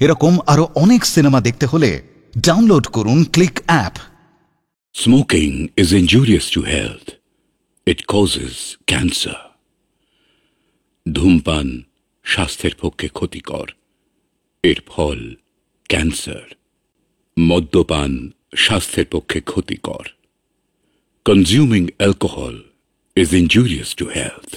এরকম আরো অনেক সিনেমা দেখতে হলে ডাউনলোড করুন click app. Smoking is injurious to health. It causes cancer. ধূমপান স্বাস্থ্যের পক্ষে ক্ষতিকর, এর ফল ক্যান্সার। মদ্যপান স্বাস্থ্যের পক্ষে ক্ষতিকর। Consuming alcohol is injurious to health.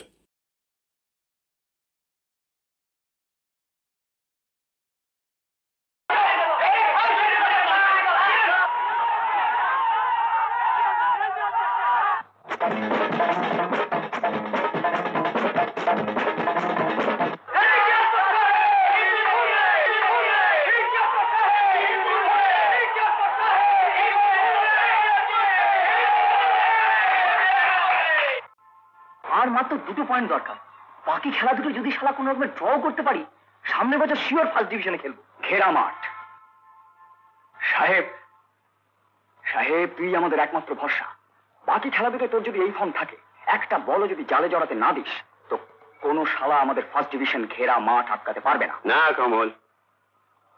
আর মাত্র 2 পয়েন্ট দরকার। বাকি খেলা দুটো যদি শালা কোনো রকমের ড্র করতে পারি, সামনের বছর শিওর ফার্স্ট ডিভিশনে খেলবো। ঘেরা মাঠ। সাহেব সাহেব তুই আমাদের একমাত্র ভরসা। বাকি খেলা দুটো তোর যদি এই ফর্ম থাকে, একটা বলও যদি জালে জড়াতে না দিস, তো কোনো শালা আমাদের ফার্স্ট ডিভিশন ঘেরা মাঠ আটকাতে পারবে না। না কমল,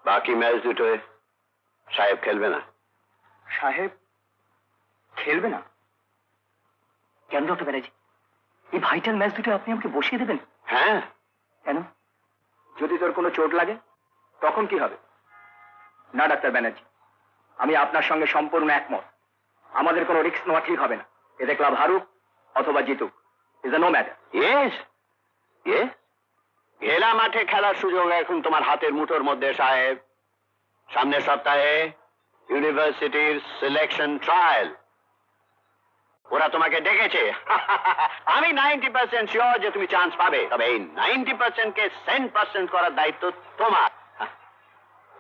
বাকি ম্যাচ দুটোয় সাহেব খেলবে না। সাহেব খেলবে না? কেন ডক্টর ব্যানার্জি, এই ভাইটাল ম্যাচ দুটো আপনি আমাকে বসিয়ে দেবেন? হ্যাঁ। কেন? যদি তোর কোনো চোট লাগে তখন কি হবে? না ডাক্তার ব্যানার্জি, আমি আপনার সঙ্গে সম্পূর্ণ একমত। আমাদের কোনো রিস্ক নেওয়া ঠিক হবে না। এতে ক্লাব হারুক অথবা জিতুক, is no matter. Yes yes, ঘেরা মাঠে খেলার সুযোগ এখন তোমার হাতের মুঠোর মধ্যে সাহেব। সামনের সপ্তাহে ইউনিভার্সিটির সিলেকশন ট্রায়াল, ওরা তোমাকে ডেকেছে। আমি 90% শিওর যে তুমি চান্স পাবে, তবে এই 90% কে 100% করার দায়িত্ব তোমার।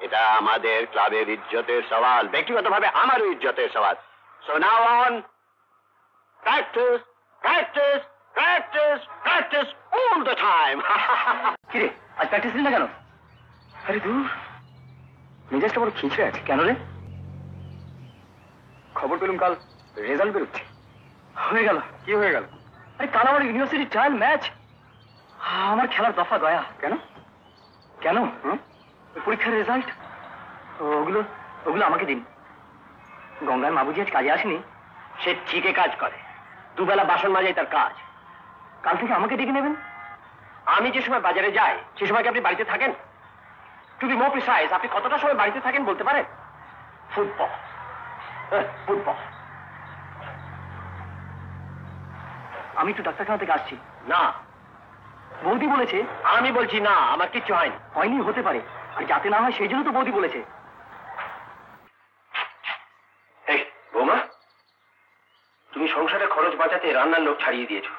এটা আমাদের ক্লাবের ইজ্জতের সওয়াল, ব্যক্তিগতভাবে আমারও ইজ্জতের সওয়াল। So now on, practice practice practice practice all the time. কিরে, আজ প্র্যাকটিস না কেন? আরে দূর, মেজাজটা বড় খিঁচড়ে আছে। কেন রে? খবর পেলাম কাল রেজাল্ট বেরোচ্ছে। হয়ে গেল? কি হয়ে গেল? আরে কাল আমার ইউনিভার্সিটি ট্রায়াল ম্যাচ। আমার খেলার দফা গয়া। কেন কেন? পরীক্ষার রেজাল্ট ওগুলো ওগুলো আমাকে দিন। গঙ্গার মাবুজি আজ কাজে আসেনি। সে ঠিকই কাজ করে, দুবেলা বাসন মাজাই তার কাজ। কাল থেকে আমাকে ডেকে নেবেন। আমি যে সময় বাজারে যাই সে সময় কি আপনি বাড়িতে থাকেন? টু বি মোর প্রিসাইজ, আপনি কতটা সময় বাড়িতে থাকেন বলতে পারেন? Football football. আমি একটু ডাক্তারখানা থেকে আসছি। না, বৌদি বলেছে। আমি বলছি না, আমার কিচ্ছু হয়নি। হয়নি হতে পারে, আর যাতে না হয় সেই জন্য তো বৌদি বলেছে। এই বৌমা, তুমি সংসারে খরচ বাঁচাতে রান্নার লোক ছাড়িয়ে দিয়েছো।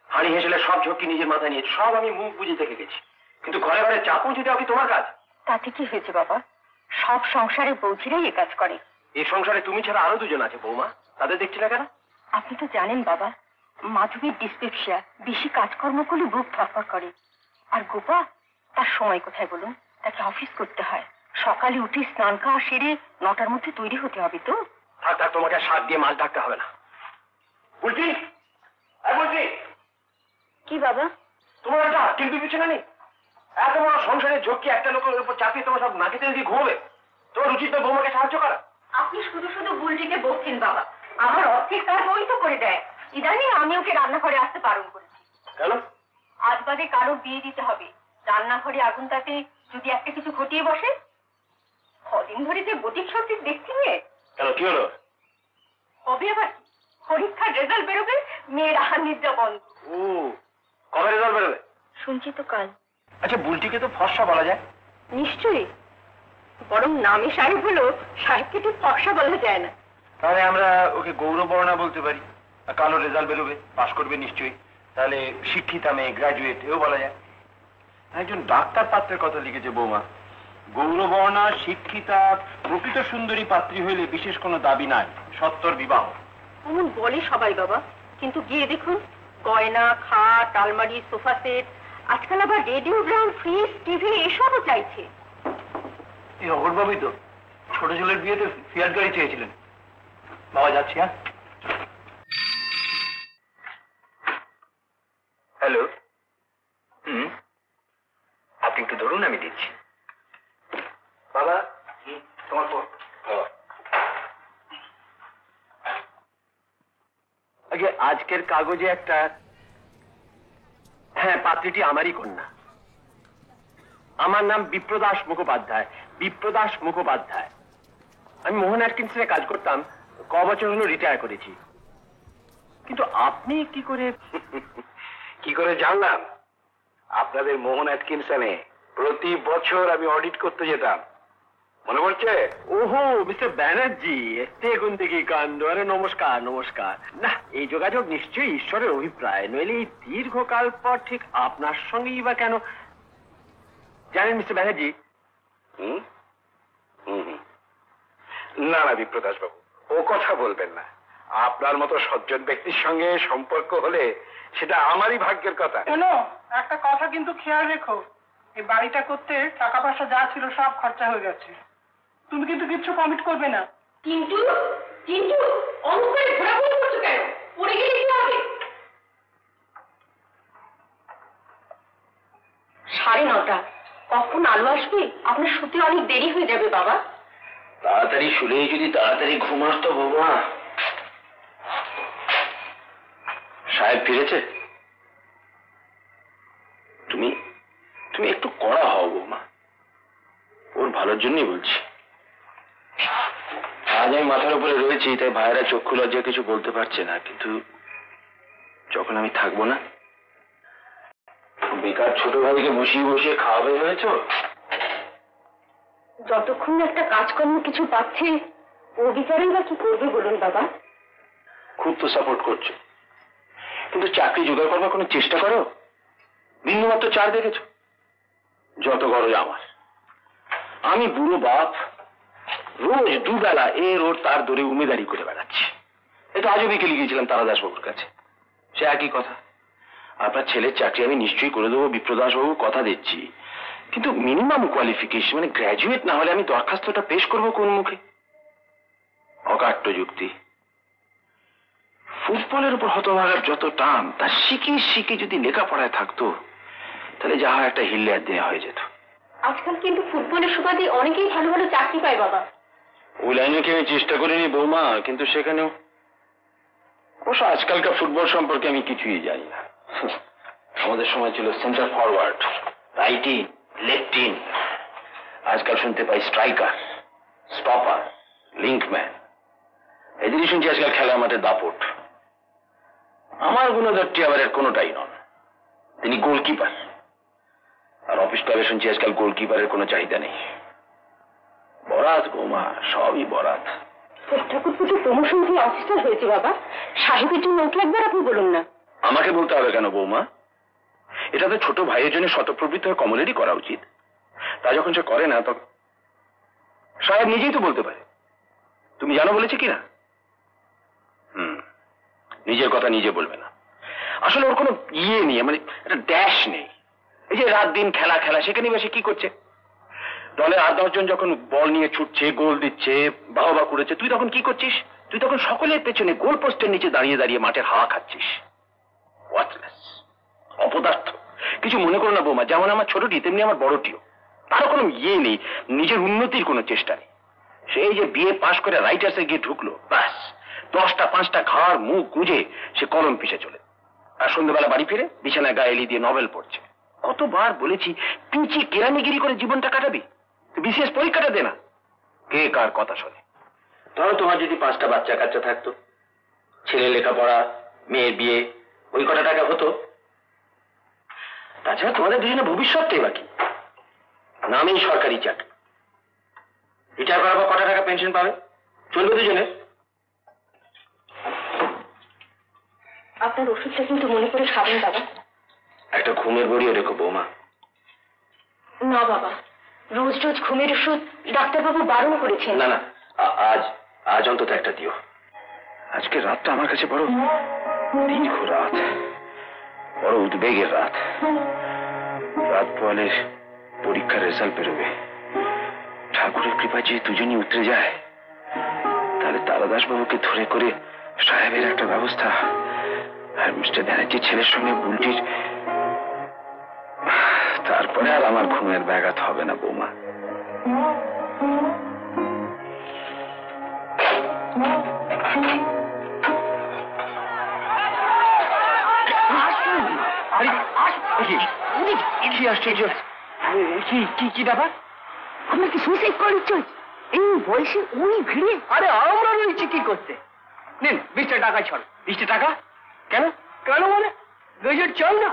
হাঁড়ি হেসেলে সব ঝক্কি নিজের মাথায় নিয়েছো। সব আমি মুখ বুঝে দেখে গেছি, কিন্তু ঘরে ঘরে চা পৌঁছে দেওয়া কি তোমার কাজ? তাতে কি হয়েছে বাবা? সব সংসারে বৌঝিরাই এ কাজ করে। এই সংসারে তুমি ছাড়া আরো দুজন আছে বৌমা, তাদের দেখছি না কেন? আপনি তো জানেন বাবা, মাধবীর ডিসপেপসিয়া, বেশি কাজকর্ম করলে বুক ধরফর করে। আর গোপা, তার সময় কোথায় বলুন? তাকে অফিস করতে হয়। সকালে উঠে স্নান খাওয়া সেরে 9টার মধ্যে তৈরি হতে হবে তো। থাক থাক, তোমাকে শাক দিয়ে মাছ ঢাকতে হবে না। বলছি বলছি কি বাবা? তোমার একটা কিন্তু পিছনে নেই? এত বড় সংসারের ঝক্কি একটা লোকের উপর চাপিয়ে তোমার সব নাকে তেল দিয়ে ঘুমোবে? তোমার উচিত তো বৌমাকে সাহায্য করা। আপনি শুধু শুধু বুলজিকে বলছেন বাবা। আমার অর্ধেক কাজ ওই তো করে দেয়। ইদানিং আমি ওকে রান্নাঘরে আসতে বারণ করেছি। কেন? আজ বাদে কারো বিয়ে দিতে হবে, রান্নাঘরে আগুন তাতে যদি একটা কিছু ঘটিয়ে বসে। কদিন ধরে যে গতিক সত্যিক দেখছি নিয়ে। কেন, কি হলো? কবে আবার পরীক্ষার রেজাল্ট বেরোবে, মেয়ের আহার নিদ্রা বন্ধ। ও, কবে রেজাল্ট বেরোবে? শুনছি তো কাল। আচ্ছা, বুলটিকে তো ফর্সা বলা যায়। নিশ্চয়ই, বরং নামে সাহেব হলো, সাহেবকে ঠিক ফর্সা বলা যায় না। তাহলে আমরা ওকে গৌরবর্ণা বলতে পারি। কালো রেজাল্ট বেরোবে, পাশ করবে নিশ্চয়ই, তাহলে শিক্ষিতা মেয়ে, গ্রাজুয়েট এও বলা যায়। একজন ডাক্তার পাত্রের কথা লিখেছে বৌমা, গৌরবর্ণা শিক্ষিতা প্রকৃত সুন্দরী পাত্রী হইলে বিশেষ কোনো দাবি নাই, সত্তর বিবাহ। এমন বলে সবাই বাবা, কিন্তু গিয়ে দেখুন গয়না, খাট, আলমারি, সোফা সেট, আজকাল আবার রেডিওগ্রাম, ফ্রিজ, টিভি এসবও চাইছে। এই অগরবাবুই তো ছোট ছেলের বিয়েতে ফিয়াট গাড়ি চেয়েছিলেন। বাবা যাচ্ছি। হ্যাঁ, হ্যালো। আপনি একটু ধরুন, আমি দিচ্ছি। বাবা তোমার ফোন। আগে আজকের কাগজে একটা, হ্যাঁ পাত্রীটি আমারই কন্যা। আমার নাম বিপ্রদাস মুখোপাধ্যায়, বিপ্রদাস মুখোপাধ্যায়। আমি মোহন অ্যাটকিন্সনে কাজ করতাম, ক বছর হলো রিটায়ার করেছি। কিন্তু আপনি কি করে কি করে জানলাম? আপনাদের মোহন অ্যাটকিনসনে প্রতি বছর আমি অডিট করতে যেতাম, মনে পড়ছে? ওহো মিস্টার ব্যানার্জি, দেখুন দেখি কাণ্ড। আরে নমস্কার নমস্কার। না, এই যোগাযোগ নিশ্চয়ই ঈশ্বরের অভিপ্রায়, নইলে এই দীর্ঘকাল পর ঠিক আপনার সঙ্গেই বা কেন? জানেন মিস্টার ব্যানার্জি, হুম হুম হুম। না না বিপ্রদাস বাবু, ও কথা বলবেন না। আপনার মতো সজ্জন ব্যক্তির সঙ্গে সম্পর্ক হলে সেটা আমারই ভাগ্যের কথা। শোনো, একটা কথা কিন্তু খেয়াল রেখো, এই বাড়িটা করতে টাকা পয়সা যা ছিল সব খরচা হয়ে গেছে। তুমি কিন্তু কিচ্ছু কমিট করবে না। কিন্তু কিন্তু অমন করে ঘোরাঘুরি করছো কেন? পড়ে গেলে কি হবে? 9:30। কখন আলো আসবে? আপনার সত্যি অনেক দেরি হয়ে যাবে বাবা। তাড়াতাড়ি শুলেই যদি তাড়াতাড়ি ঘুম আসতো বৌমা। সাহেব ফিরেছে? তুমি তুমি একটু কড়া হও বৌমা, ওর ভালোর জন্যই বলছি। আজ আমি মাথার উপরে রয়েছি, তাই ভাইয়েরা চক্ষু লজ্জা কিছু বলতে পারছে না, কিন্তু যখন আমি থাকবো না, বেকার ছোট ভাইকে বসিয়ে বসিয়ে খাওয়াবে হয়েছ। যতক্ষণ না একটা কাজকর্ম কিছু পাচ্ছে, ও বিচারেই বা কি করবে বলুন বাবা? খুব তো সাপোর্ট করছো, কিন্তু চাকরি জোগাড় করবার কোনো চেষ্টা করো? বিন্দুমাত্র চার দেখেছো? যত গরজ আমার। আমি বুড়ো বাপ, রোজ দুবেলা এর ওর তার দরে উমেদারি করে বেড়াচ্ছি। এটা আজও বিকেলে গিয়েছিলাম তারাদাস বাবুর কাছে, সে একই কথা। আপনার ছেলের চাকরি আমি নিশ্চয়ই করে দেবো বিপ্রদাস বাবু, কথা দিচ্ছি, কিন্তু মিনিমাম কোয়ালিফিকেশন মানে গ্র্যাজুয়েট না হলে আমি দরখাস্তটা পেশ করবো কোন মুখে? অকাট্য যুক্তি। ফুটবলের উপর হতভাগার যত টান, তা শিখে শিখে যদি লেখাপড়ায় থাকতো, তাহলে যা হয় একটা হিল্লার দেওয়া হয়ে যেত। আজকাল কিন্তু ফুটবলের সুবাদে অনেকেই ভালো ভালো চাকরি পায় বাবা। ওই লাইনে কি আমি চেষ্টা করিনি বৌমা, কিন্তু সেখানেও অবশ্য আজকালকার ফুটবল সম্পর্কে আমি কিছুই জানি না। আমাদের সময় ছিল centre forward, right in, left in. আজকাল শুনতে পাই স্ট্রাইকার, স্টপার, লিঙ্কম্যান। এদিকে শুনছি আজকাল খেলার মাঠে দাপট। আমার গুণধরটি আবার এর কোনোটাই নন, তিনি গোলকিপার। আর অফিস ক্লাবে শুনছি আজকাল গোলকিপারের কোনো চাহিদা নেই। বরাত বৌমা, সবই বরাত। ঠাকুর পুজো প্রমোশন দিয়ে অফিসার হয়েছে বাবা, সাহেবের জন্য ওকে একবার আপনি বলুন না। আমাকে বলতে হবে কেন বৌমা? এটা তো ছোট ভাইয়ের জন্য শতপ্রবৃত্ত হয়ে কমলেরই করা উচিত। তা যখন সে করে না, তখন সাহেব নিজেই তো বলতে পারে। তুমি জানো বলেছে কিনা? নিজের কথা নিজে বলবে না। আসলে ওর কোনো ইয়ে নেই, মানে একটা ড্যাশ নেই। এই যে রাত দিন খেলা খেলা, সেখানে বসে কি করছে? দলে 8-10 জন যখন বল নিয়ে ছুটছে, গোল দিচ্ছে, বাহবা করেছে, তুই তখন কি করছিস? তুই তখন সকলের পেছনে গোল পোস্টের নিচে দাঁড়িয়ে দাঁড়িয়ে মাঠের হাওয়া খাচ্ছিস। ওয়ার্থলেস, অপদার্থ। কিছু মনে করো না বৌমা, যেমন আমার ছোটটি তেমনি আমার বড়টিও। তারও কোনো ইয়ে নেই, নিজের উন্নতির কোনো চেষ্টা নেই। সেই যে বিএ পাশ করে রাইটার্সে গিয়ে ঢুকলো, ব্যাস 10টা 5টা ঘাড় মুখ গুঁজে সে কলম পিছে চলে। আর সন্ধ্যাবেলা বাড়ি ফিরে বিছানায় গায়ে এলি দিয়ে নভেল পড়ছে। কতবার বলেছি পিচি কেরানিগিরি করে জীবনটা কাটাবি, বিশেষ পরীক্ষাটা দে না। কে কার কথা শোনে? ধরো তোমার যদি 5টা বাচ্চা কাচ্চা থাকতো, ছেলে লেখাপড়া, মেয়ের বিয়ে, ওই কটা টাকা হতো। তাছাড়া তোমাদের দুজনে ভবিষ্যৎটাই বাকি, নামেই সরকারি চাকরি। রিটায়ার করার পর কটা টাকা পেনশন পাবে? চলবে দুজনে। আপনার ওষুধটা কিন্তু মনে করে খাবেন বাবা। একটা ঘুমের বড়িও রেখো বৌমা। না বাবা, রোজ রোজ ঘুমের ওষুধ ডাক্তারবাবু বারণ করেছেন। না না, আজ অন্তত একটা দিও। আজকে রাতটা আমার কাছে বড় দীর্ঘ রাত, বড় উদ্বেগের রাত। রাত পোয়ালের পরীক্ষার রেজাল্ট বেরোবে। ঠাকুরের কৃপা যে দুজনই উতরে যায়, তাহলে তারাদাস বাবুকে ধরে করে সাহেবের একটা ব্যবস্থা, আর মিস্টার ব্যানার্জির ছেলের সঙ্গে বুলটির, তারপরে আর আমার ঘুমের ব্যাঘাত হবে না বৌমা। কি আশ্চর্য, কি ব্যাপার? আপনার কি সুইসাইড করার ইচ্ছে হচ্ছে এই বয়সে ওই ভিড়ে? আরে আমরা রয়েছি কি করতে? নিন 20 টাকা ছাড়। 20 টাকা কেন? কেন মানে গেজেট চাই না?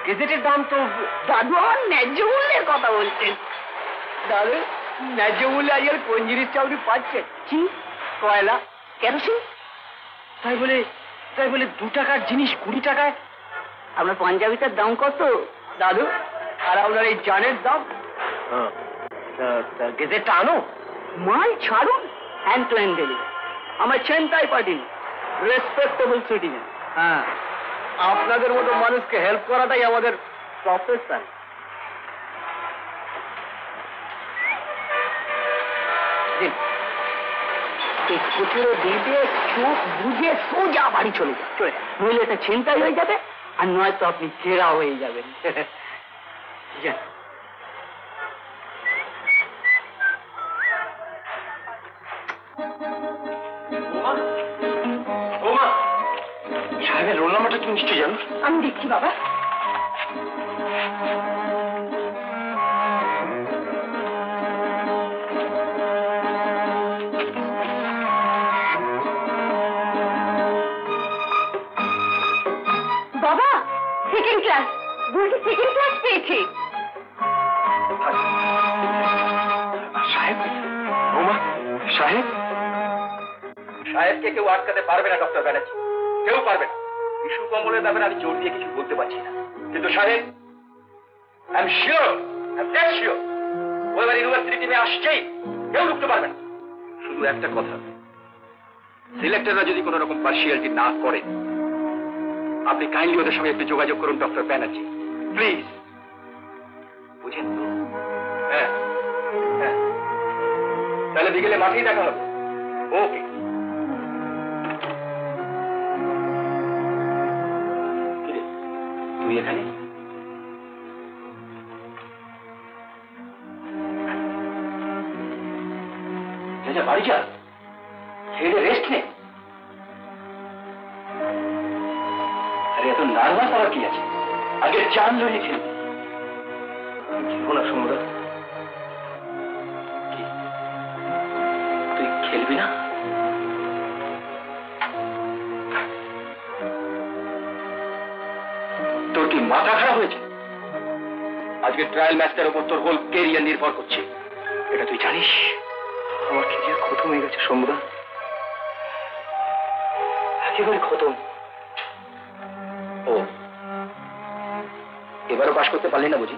গেজেটের দাম তো দাদু আমার ন্যায্য মূল্যের কথা বলছেন। দাদু ন্যায্য মূল্যে আজকাল কোন জিনিস চাকরি পাচ্ছে? কি? কয়লা, কেরোসিন? তাই বলে 2 টাকার জিনিস 20 টাকায়? আপনার পাঞ্জাবিটার দাম কত দাদু আর আপনার এই জানের দাম? গেজেটটা আনো। মাল ছাড়ুন, হ্যান্ড টু হ্যান্ড ডেলিভারি। আমার চেন্তাই পাঠিয়ে রেসপেক্টেবল সিটিজেন। হ্যাঁ, আপনাদের মতো মানুষকে হেল্প করাটাই আমাদের প্রফেশন। এই খুচরো দিতে চোখ বুঝে সোজা বাড়ি চলে যাবে, নইলে এটা চিন্তাই হয়ে যাবে, আর নয়তো আপনি জেরা হয়ে যাবেন। সাহেবের রোল নাম্বারটা তুমি নিশ্চয়ই জানো? আমি দেখছি বাবা। বাবা সেকেন্ড ক্লাস, বলছি সেকেন্ড ক্লাস পেয়েছি। সাহেব, বৌমা, সাহেব। সাহেবকে কেউ আটকাতে পারবে না ডক্টর ব্যানার্জি, কেউ পারবে না। ইস্যু কমলের ব্যাপারে আমি জোর দিয়ে কিছু বলতে পারছি না, কিন্তু সাহেব I am sure, I am dead sure ও এবার ইউনিভার্সিটি টিমে আসছেই, কেউ রুখতে পারবে না। শুধু একটা কথা, সিলেক্টররা যদি কোনো রকম পার্সিয়ালিটি না করে, আপনি কাইন্ডলি ওদের সঙ্গে একটু যোগাযোগ করুন ডক্টর ব্যানার্জি, প্লিজ। বুঝেন তো? হ্যাঁ হ্যাঁ, তাহলে বিকেলে মাঠেই দেখা হবে। ওকে। তুই এখানে? যা বাড়ি যা, খেয়ে রেস্ট নে। আরে এত নার্ভাস হওয়ার কি আছে? আগে চান লড়ে খেলবি। খেলবো না সমুদ্র? কি তুই খেলবি না? তোর কি মাথা খারাপ হয়েছে? আজকে ট্রায়াল ম্যাচটার উপর তোর হোল কেরিয়ার নির্ভর করছে, এটা তুই জানিস? আমার কেরিয়ার খতম হয়ে গেছে সমুদ্র, একেবারে খতম। ও, এবারও পাশ করতে পারলি না বুঝি?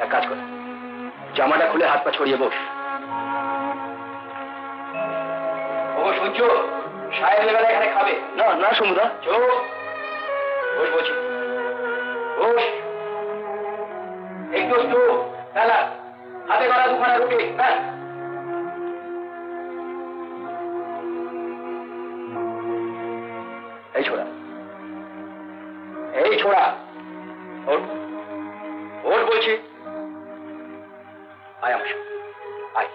এক কাজ কর, জামাটা খুলে হাত পা ছড়িয়ে বস। ও সূর্য, সাহেব এবারে এখানে খাবে না? না সমুদ্র, চোখ বস বলছি, বস। একটু একটু খেলা, হাতে করা দুখানা রুটি। হ্যাঁ, এই ছোড়া, এই ছোড়া, ওর ওর বলছি, আয় আমার সঙ্গে, আয়।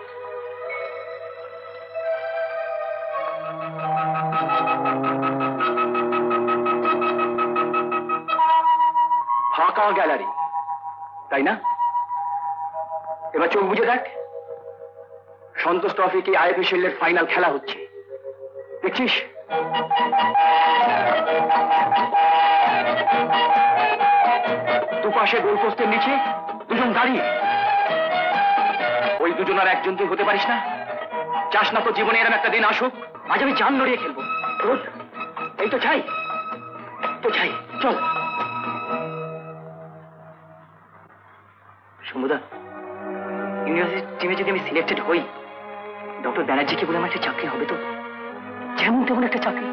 ফাঁকা গ্যালারি, তাই না? এবার চোখ বুঝে দেখ, সন্তোষ ট্রফি কি আইএফএ শিল্ডের ফাইনাল খেলা হচ্ছে, দেখছিস? দুপাশে গোলপোস্টের নিচে দুজন দাঁড়িয়ে, ওই দুজন আর একজন তুই হতে পারিস না? চাস না তো জীবনে এরম একটা দিন আসুক, আজ আমি জান লড়িয়ে খেলবো? এই তো চাই, তো চাই, চল। সমুদা, ইউনিভার্সিটি টিমে যদি আমি সিলেক্টেড হই, ডক্টর ব্যানার্জিকে বলে আমার একটা চাকরি হবে তো, যেমন তেমন একটা চাকরি।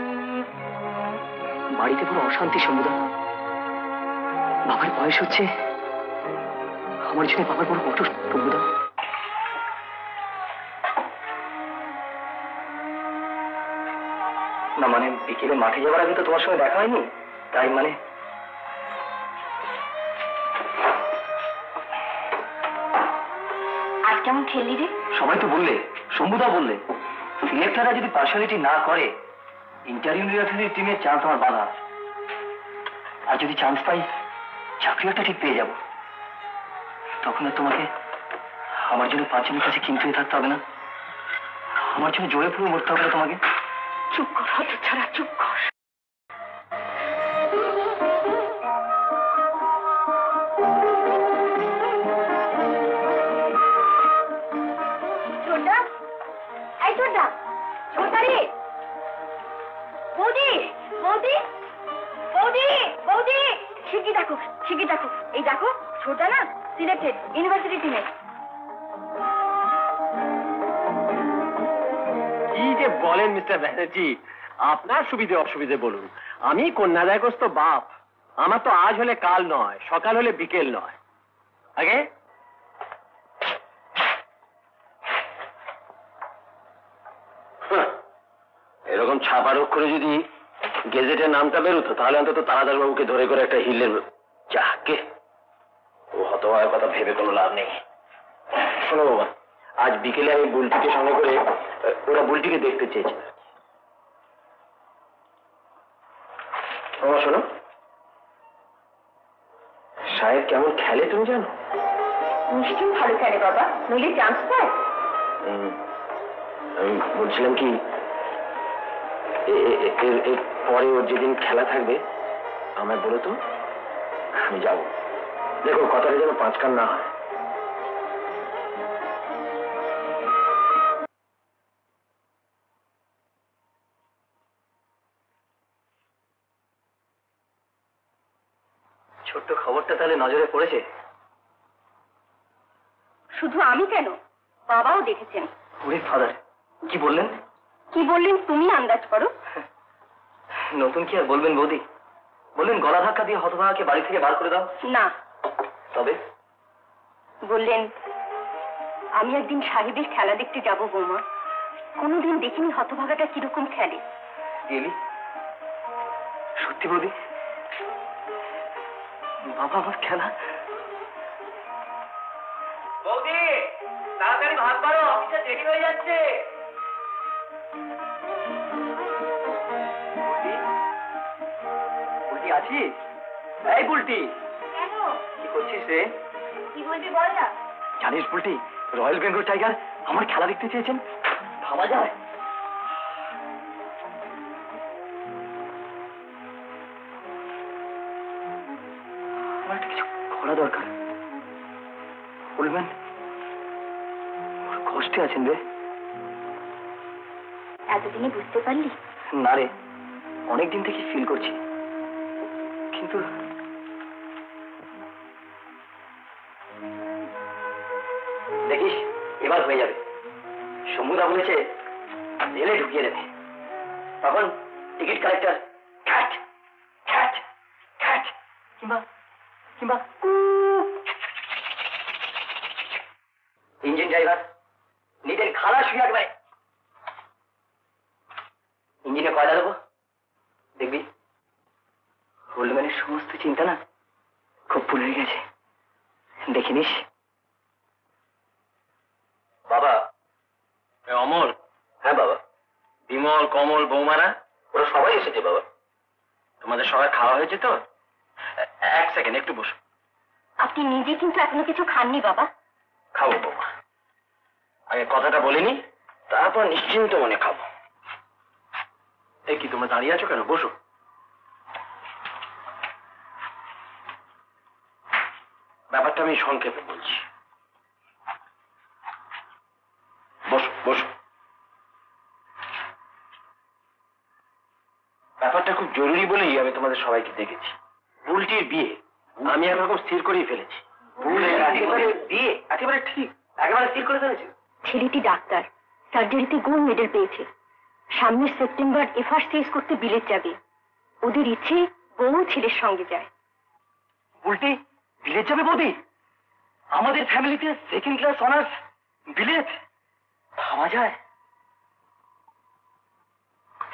বাড়িতে পুরো অশান্তি সমুদা, বাবার বয়স হচ্ছে, আমার জন্য বাবার বড় কষ্ট সমুদা। না মানে বিকেলে মাঠে যাওয়ার আগে তো তোমার সঙ্গে দেখা হয়নি, তাই মানে। কেমন খেললি রে? সবাই তো বললে, শম্ভুদা বললে, সিলেক্টররা যদি পার্সিয়ালিটি না করে ইন্টারিম রিফারি টিমের চান্স আমার বাধা আছে। আর যদি চান্স পাই চাকরি একটা ঠিক পেয়ে যাব, তখন আর তোমাকে আমার জন্য 5 জনের কাছে কিনতে থাকতে হবে না, আমার জন্য জোরে পুরো মরতে হবে না তোমাকে। চুপ কর হত ছাড়া, চুপ কর। ছোটা, এই ছোটা, ছোটা রে, বৌদি, বৌদি, বৌদি, বৌদি, শিগগির ডাকো, শিগগির ডাকো। এই দেখো ছোটা না সিলেক্টেড ইউনিভার্সিটি টিমে। কি যে বলেন মিস্টার ব্যানার্জি, আপনার সুবিধে অসুবিধে বলুন। আমি কন্যাদায়গ্রস্ত বাপ, আমার তো আজ হলে কাল নয়, সকাল হলে বিকেল নয়। আগে এরকম ছাপার অক্ষরে যদি গেজেটের নামটা বেরোতো তাহলে অন্তত তারাদার বাবুকে ধরে করে একটা হিলের যাকে ও হতভাবের কথা ভেবে কোনো লাভ নেই। শোনো বাবা, আজ বিকেলে আমি বুলটিকে সঙ্গে করে ওরা বুলটিকে দেখতে চেয়েছে। বাবা শোনো, সাহেব কেমন খেলে তুমি জানো? নিশ্চয়ই ভালো খেলে বাবা, নইলে চান্স পায়। আমি বলছিলাম কি, এর পরে ওর যেদিন খেলা থাকবে আমায় বলো তো, আমি যাব। দেখো কথাটা যেন 5 কান না হয়। ছোট্ট খবরটা তাহলে নজরে পড়েছে? শুধু আমি কেন, বাবাও দেখেছেন। ওরে ফাদার, কি বললেন? কি বললেন তুমি আন্দাজ করো। নতুন কি আর বলবেন বৌদি? বললেন গলা ধাক্কা দিয়ে হতভাগাকে বাড়ি থেকে বার করে দাও। না, তবে বললেন আমি একদিন সাহেবের খেলা দেখতে যাব বৌমা, কোনোদিন দেখিনি হতভাগাটা কিরকম খেলে। গেলি? সত্যি বৌদি? বাবা আমার খেলা। বৌদি তাড়াতাড়ি ভাত বাড়ো, অফিসে দেরি হয়ে যাচ্ছে। বুলটি আছিস? এই বুলটি, কেন, কি করছিস রে? কি বলবি বল না। জানিস বুলটি, রয়্যাল বেঙ্গল টাইগার আমার খেলা দেখতে চেয়েছেন, ভাবা যায়? আমার একটা কিছু করা দরকার। বলবেন ওর কষ্টে আছেন রে। এতদিনে বুঝতে পারলি? না রে, অনেকদিন থেকে ফিল করছি, কিন্তু দেখিস এবার হয়ে যাবে। শম্ভুদা বলেছে জেলে ঢুকিয়ে দেবে, তখন টিকিট কালেক্টর খ্যাট খ্যাট খ্যাট কিংবা কিংবা ইঞ্জিন ড্রাইভার নিজের খালা শুয়ে একবারে ইঞ্জিনে কয়লা দেবো, দেখবি হোল্ডম্যানের সমস্ত চিন্তা না খুব ভুল হয়ে গেছে, দেখিনিস? বাবা। অমর? হ্যাঁ বাবা। বিমল, কমল, বৌমারা ওরা সবাই এসেছে বাবা। তোমাদের সবাই খাওয়া হয়েছে তো? 1 সেকেন্ড একটু বসো। আপনি নিজে কিন্তু এখনো কিছু খাননি বাবা। খাবো বৌমা, আগে কথাটা বলিনি, তারপর নিশ্চিন্ত মনে খাবো। এই কি তোমরা দাঁড়িয়ে আছো কেন? বসো। ব্যাপারটা আমি সংক্ষেপে বলছি। বসো বসো। ব্যাপারটা খুব জরুরি বলেই আমি তোমাদের সবাইকে দেখেছি। বুলটির বিয়ে আমি একরকম স্থির করেই ফেলেছি। একেবারে বিয়ে একেবারে ঠিক, একেবারে স্থির করে ফেলেছে। ছেলেটি ডাক্তার, সার্জারিতে গোল্ড মেডেল পেয়েছে। সামনের সেপ্টেম্বর FRCS করতে বিলেত যাবে। ওদের ইচ্ছে বউ ছেলের সঙ্গে যায়। উল্টে বিলেত যাবে বৌদি? আমাদের ফ্যামিলিতে 2nd ক্লাস অনার্স বিলেত, ভাবা যায়?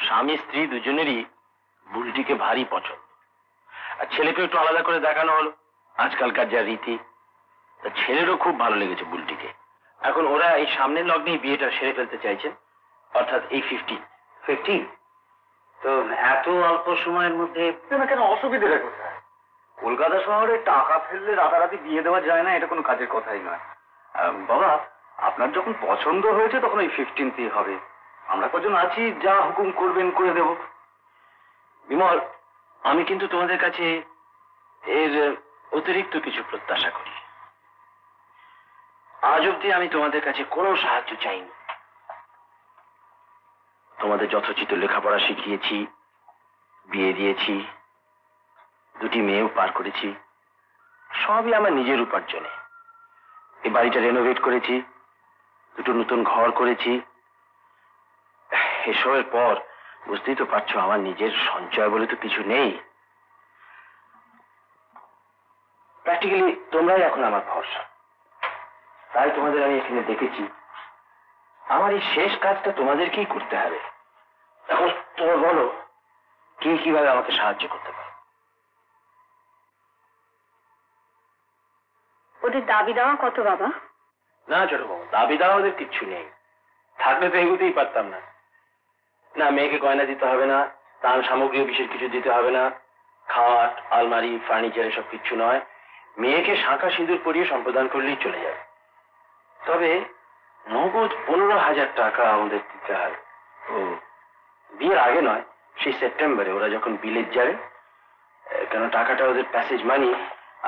স্বামী স্ত্রী দুজনেরই বুলটিকে ভারী পছন্দ, আর ছেলেকে একটু আলাদা করে দেখানো হলো, আজকালকার যা রীতি। ছেলেরও খুব ভালো লেগেছে বুলটিকে, এখন ওরা এই সামনের লগ্নেই বিয়েটা সেরে ফেলতে চাইছেন, অর্থাৎ এই 15 তো এত অল্প সময়ের মধ্যে কেন অসুবিধাটা কোথায়? কলকাতা শহরে টাকা ফেললে রাতারাতি বিয়ে দেওয়া যায় না, এটা কোনো কাজের কথাই নয়। বাবা, আপনার যখন পছন্দ হয়েছে তখন ওই 15th হবে। আমরা কজন আছি, যা হুকুম করবেন করে দেব। বিমল, আমি কিন্তু তোমাদের কাছে এর অতিরিক্ত কিছু প্রত্যাশা করি। আজ অব্দি আমি তোমাদের কাছে কোনো সাহায্য চাইনি। তোমাদের যথোচিত লেখাপড়া শিখিয়েছি, বিয়ে দিয়েছি, 2টি মেয়েও পার করেছি, সবই আমার নিজের উপার্জনে। এই বাড়িটা রেনোভেট করেছি, 2টো নতুন ঘর করেছি। এসবের পর বুঝতেই তো পারছো আমার নিজের সঞ্চয় বলে তো কিছু নেই। প্র্যাকটিক্যালি তোমরাই এখন আমার ভরসা। তাই তোমাদের আমি এখানে দেখেছি। আমার এই শেষ কাজটা তোমাদেরকেই করতে হবে। এখন তোমরা বলো, কে কিভাবে আমাকে সাহায্য করতে পারে? ওদের দাবি দেওয়া কত বাবা? না ছোট বাবু, দাবি দেওয়া ওদের কিচ্ছু নেই। থাকলে তো এগোতেই পারতাম না। না, মেয়েকে গয়না দিতে হবে না, তার সামগ্রী বিশেষ কিছু দিতে হবে না, খাট, আলমারি, ফার্নিচার এসব কিচ্ছু নয়। মেয়েকে শাঁখা সিঁদুর পরিয়ে সম্প্রদান করলেই চলে যাবে। তবে নগদ 15,000 টাকা আমাদের দিতে হবে। ও বিয়ের আগে নয়, সেই সেপ্টেম্বরে ওরা যখন বিলেত যাবে। কেন টাকাটা ওদের প্যাসেজ মানি,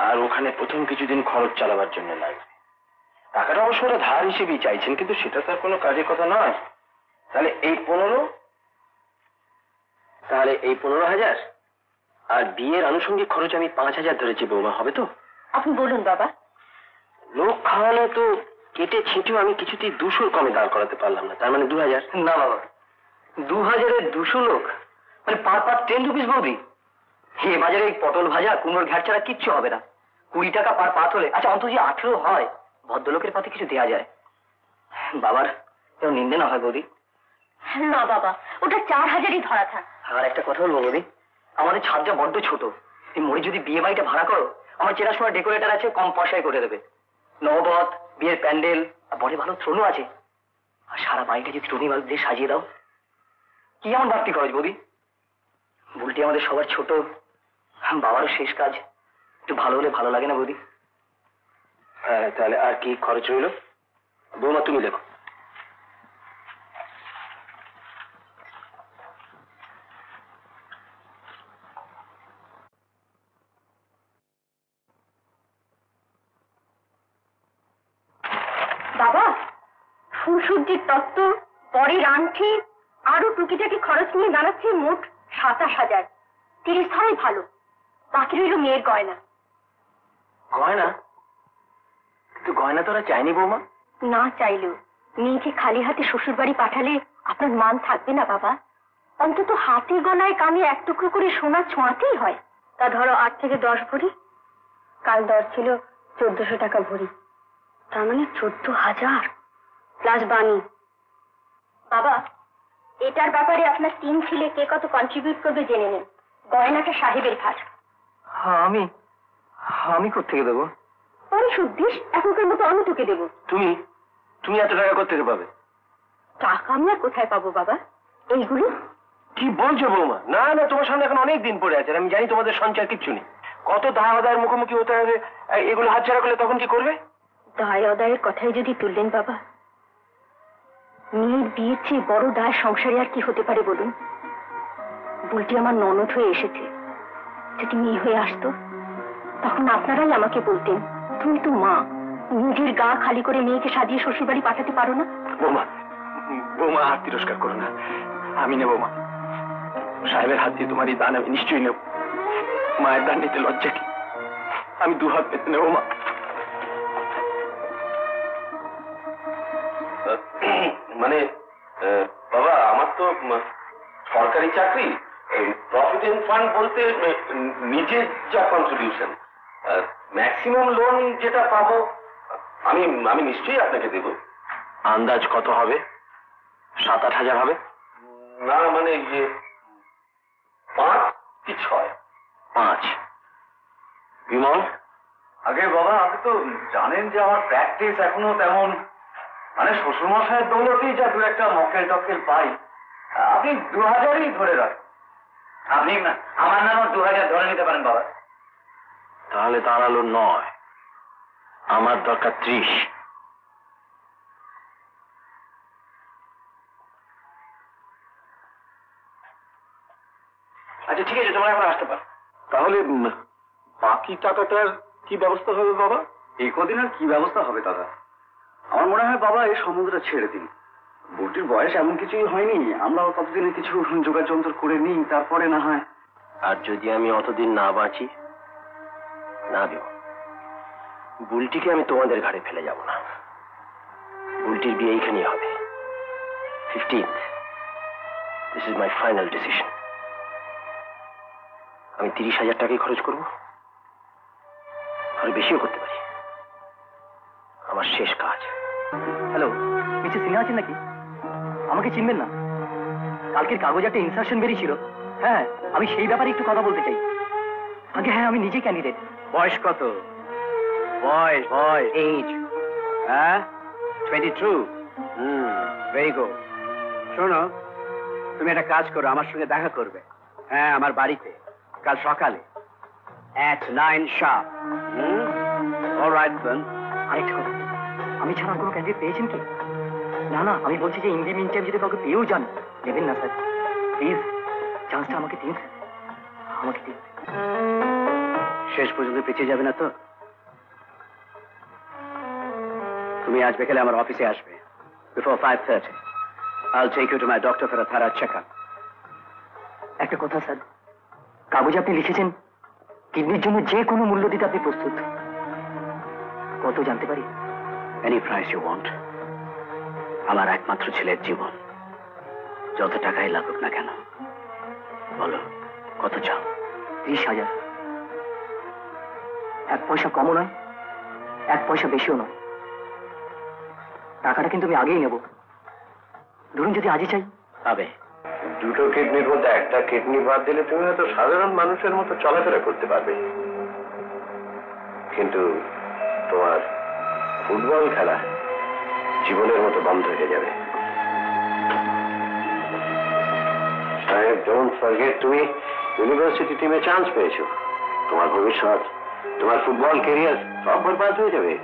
আর ওখানে প্রথম কিছুদিন খরচ চালাবার জন্য লাগবে। টাকাটা অবশ্য ওরা ধার হিসেবেই চাইছেন, কিন্তু সেটা তো আর কোনো কাজের কথা নয়। তাহলে এই 15,000 আর বিয়ের আনুষঙ্গিক খরচ আমি 5,000 ধরেছি বৌমা, হবে তো? আপনি বলুন বাবা। লোক খাওয়ানো তো কেটে ছেটেও আমি কিছুতেই 200 কমে দাঁড় করাতে পারলাম না, তার মানে 2,000। না বাবা, 2000-এ 200 লোক, মানে পার 10 রুপিস বৌদি। এ বাজারে এই পটল ভাজা, কুমড়োর ঘ্যাট ছাড়া কিচ্ছু হবে না। 20 টাকা পার পাত হলে, আচ্ছা অন্তত যে 18 হয়, ভদ্রলোকের পাতে কিছু দেয়া যায়। বাবার কেউ নিন্দে না হয় বৌদি? না বাবা, ওটা 4000-ই ধরা থাক। আর একটা কথা বলবো বৌদি, আমাদের ছাদটা বড্ড ছোট। এই মোড়ে যদি বিয়ে বাড়িটা ভাড়া করো, আমার চেনাশোনা ডেকোরেটর আছে, কম পয়সায় করে দেবে। নববত, বিয়ের প্যান্ডেল, আর বড় ভালো থ্রোনও আছে। আর সারা বাড়িটা যদি টুনি বাল্ব দিয়ে সাজিয়ে দাও, কি এমন বাড়তি খরচ বৌদি? বুলটি আমাদের সবার ছোট, বাবারও শেষ কাজ, একটু ভালো হলে ভালো লাগে না বৌদি? হ্যাঁ, তাহলে আর কি খরচ হইল? বৌমা তুমি দেখো। বাবা, ফুলসজ্জির তত্ত্ব, পরের আংটি, আরো টুকিটাকি খরচ নিয়ে দাঁড়াচ্ছে মোট 27,000। 30 ধরাই ভালো, বাকি রইল মেয়ের গয়না। গয়না? কিন্তু গয়না তো ওরা চাইনি বৌমা। না চাইলেও মেয়েকে খালি হাতে শ্বশুর বাড়ি পাঠালে আপনার মান থাকবে না বাবা। অন্তত হাতে গলায় কানে 1 টুকরো করে সোনা ছোঁয়াতেই হয়। তা ধরো 8 থেকে 10 ভরি, কাল দর ছিল 1400 টাকা ভরি, তার মানে 14,000 প্লাস বানি। বাবা, এটার ব্যাপারে আপনার 3 ছেলে কে কত কন্ট্রিবিউট করবে জেনে নেন। গয়নাটা সাহেবের ভার। আমি কোত্থেকে দেবো? পরে শুদ্ধিস, এখনকার মতো আমি তোকে দেবো। তুমি এত টাকা কোত্থেকে পাবে? টাকা আমি আর কোথায় পাবো বাবা? এইগুলো। কি বলছো বৌমা? না না, তোমার সামনে এখন অনেক দিন পড়ে আছে। আমি জানি তোমাদের সঞ্চয় কিচ্ছু নেই। কত দায় আদায়ের মুখোমুখি হতে হবে। এগুলো হাতছাড়া করলে তখন কি করবে? দায় আদায়ের কথাই যদি তুললেন বাবা, মেয়ের বিয়ের চেয়ে বড় দায় সংসারে আর কি হতে পারে বলুন? বুলটি আমার ননদ হয়ে এসেছে। যদি মেয়ে হয়ে আসতো, তখন আপনারাই আমাকে বলতেন, তুমি তো মা, নিজের গা খালি করে মেয়েকে সাজিয়ে শ্বশুর বাড়ি পাঠাতে পারো না? বৌমা হাত তিরস্কার করো না। আমি নেবো মা, সাহেবের হাত দিয়ে তোমার এই দান আমি নিশ্চয়ই নেব। মায়ের দান নিতে লজ্জা কি? আমি 2 হাত পেতে নেবো মা। মানে বাবা, আমার তো সরকারি চাকরি, প্রভিডেন্ট ফান্ড বলতে নিজের যা কন্ট্রিবিউশন, ম্যাক্সিমাম লোন যেটা পাবো আমি নিশ্চয়ই আপনাকে দেব। আন্দাজ কত হবে? 7-8 হাজার হবে? না, মানে 5 কি 6? 5। বিমল? আগে বাবা, আপনি তো জানেন যে আমার প্র্যাকটিস এখনো তেমন। মানে শ্বশুরমশাইয়ের দৌলতেই যা দু একটা মক্কেল টক্কেল পাই, আপনি 2000ই ধরে রাখ। আপনি না আমার নাম 2000 ধরে নিতে পারেন বাবা। তাহলে দাঁড়ালো 9, আমার দরকার 30। আচ্ছা ঠিক আছে, তোমরা এখন আসতে পারো। তাহলে বাকি টাকাটার কি ব্যবস্থা হবে বাবা? এই কদিন আর কি ব্যবস্থা হবে দাদা? আমার মনে হয় বাবা এই সম্বন্ধটা ছেড়ে দিন। বউটির বয়স এমন কিছুই হয়নি, আমরাও ততদিনে কিছু জোগাড় যন্ত্র করে নিই, তারপরে না হয়। আর যদি আমি অতদিন না বাঁচি, না দেব, বুলটিকে আমি তোমাদের ঘাড়ে ফেলে যাব না। বুলটির বিয়ে এইখানেই হবে, 15th। This is my final decision. আমি 30,000 টাকাই খরচ করব, আর বেশিও করতে পারি। আমার শেষ কাজ। হ্যালো, মিস্টার সিনহা আছেন নাকি? আমাকে চিনবেন না? কালকের কাগজে একটা ইনসার্শন বেরিয়েছিল। হ্যাঁ, আমি সেই ব্যাপারে একটু কথা বলতে চাই। আগে হ্যাঁ, আমি নিজে ক্যান্ডিডেট। বয়স কত? বয়স এজ? হ্যাঁ, 22। Very good. শোনো, তুমি একটা কাজ করো, আমার সঙ্গে দেখা করবে। হ্যাঁ, আমার বাড়িতে কাল সকালে at 9 sharp। অলরাইট দেন। আরেকটা কথা, আমি ছাড়া কোনো ক্যান্ডিডেট পেয়েছেন কি? না না, আমি বলছি যে ইন দি মিন টাইম যদি কাউকে পেয়েও যান, দেবেন না স্যার, প্লিজ চান্সটা আমাকে দিন স্যার, আমাকে দিন। শেষ পর্যন্ত পিছিয়ে যাবে না তো? তুমি আজ বিকেলে আমার অফিসে আসবে, before 5:30। I'll take you to my doctor for a thorough checkup. একটা কথা স্যার, কাগজে আপনি লিখেছেন কিডনির জন্য যে কোনো মূল্য দিতে আপনি প্রস্তুত। কত জানতে পারি? Any price you want. আমার একমাত্র ছেলের জীবন, যত টাকাই লাগুক না কেন। বলো কত চাও? 30,000। 1 পয়সা কমও নয়, 1 পয়সা বেশিও নয়। টাকাটা কিন্তু আমি আগেই নেব। ধরুন যদি আজই চাই, পাবে। দুটো কিডনির মধ্যে একটা কিডনি বাদ দিলে তুমি হয়তো সাধারণ মানুষের মতো চলাফেরা করতে পারবে, কিন্তু তোমার ফুটবল খেলা জীবনের মতো বন্ধ হয়ে যাবে। সাহেব, ডোন্ট ফরগেট, তুমি ইউনিভার্সিটি টিমে চান্স পেয়েছো। তোমার ভবিষ্যৎ, তোমার ফুটবল ক্যারিয়ার সব বরবাদ হয়ে যাবে।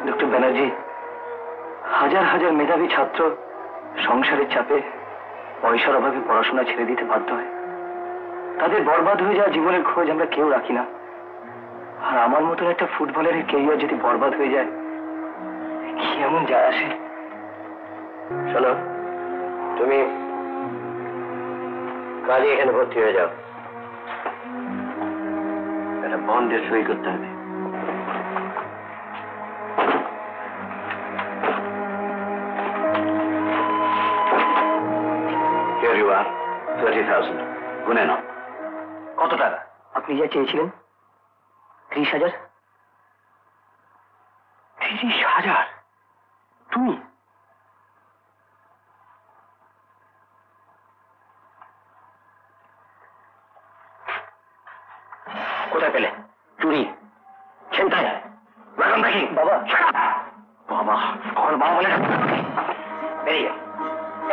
ডক্টর ব্যানার্জি, হাজার হাজার মেধাবী ছাত্র সংসারের চাপে পয়সার অভাবে পড়াশোনা ছেড়ে দিতে বাধ্য হয়। তাদের বরবাদ হয়ে যাওয়া জীবনের খোঁজ আমরা কেউ রাখি না। আর আমার মতন একটা ফুটবলারের ক্যারিয়ার যদি বরবাদ হয়ে যায়, কি এমন যায় আসে? শোনো, তুমি কালই এখানে ভর্তি হয়ে যাও। একটা বন্ডে সই করতে হবে। Here you are, 30,000. গুনে নাও। কত টাকা? আপনি যা চেয়েছিলেন 30,000। 30,000? তুমি? কোথায় পেলে? চুরি, ছিনতাই, লাগাম দেখি। বাবা, বাবা, কখন বাবা বলে বেরিয়ে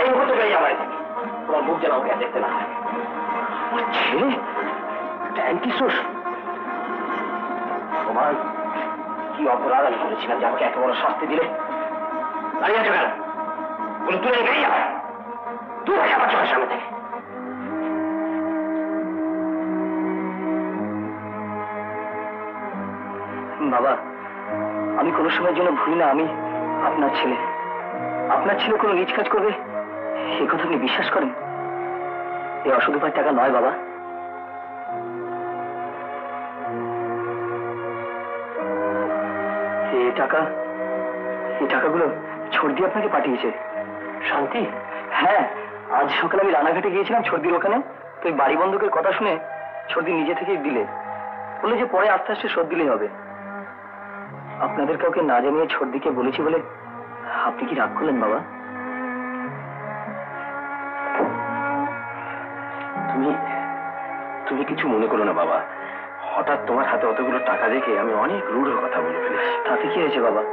এই মুহূর্তে বেরিয়ে আমার থেকে। তোমার মুখ যেন আমাকে দেখতে না হয়। ছেলে একটা অ্যান্টি সোর্স। তোমার কি অপরাধ আমি করেছিলাম যে আমাকে এত বড় শাস্তি দিলে? দাঁড়িয়ে আছো কেন? কোনো তুলে বেরিয়ে যাবে, দূর হয়ে যাবার চোখের সামনে থেকে। বাবা, আমি কোনো সময়ের জন্য ভুলি না আমি আপনার ছেলে। আপনার ছেলে কোনো নিজ কাজ করবে সে কথা আপনি বিশ্বাস করেন? এই অসৎ উপায়ের টাকা নয় বাবা। এই টাকাগুলো ছর্দি আপনাকে পাঠিয়েছে। শান্তি? হ্যাঁ, আজ সকালে আমি রানাঘাটে গিয়েছিলাম ছর্দির ওখানে, তো এই বাড়ি বন্ধকের কথা শুনে ছর্দি নিজে থেকেই দিলে, বলে যে পরে আস্তে আস্তে শোধ দিলেই হবে। আপনাদের কাউকে না জানিয়ে ছর্দিকে বলেছি বলে আপনি কি রাগ করলেন বাবা? তুমি তুমি কিছু মনে করো না বাবা, হঠাৎ তোমার হাতে অতগুলো টাকা দেখে আমি অনেক রূঢ় কথা বলে ফেলেছি। তাতে কি হয়েছে বাবা?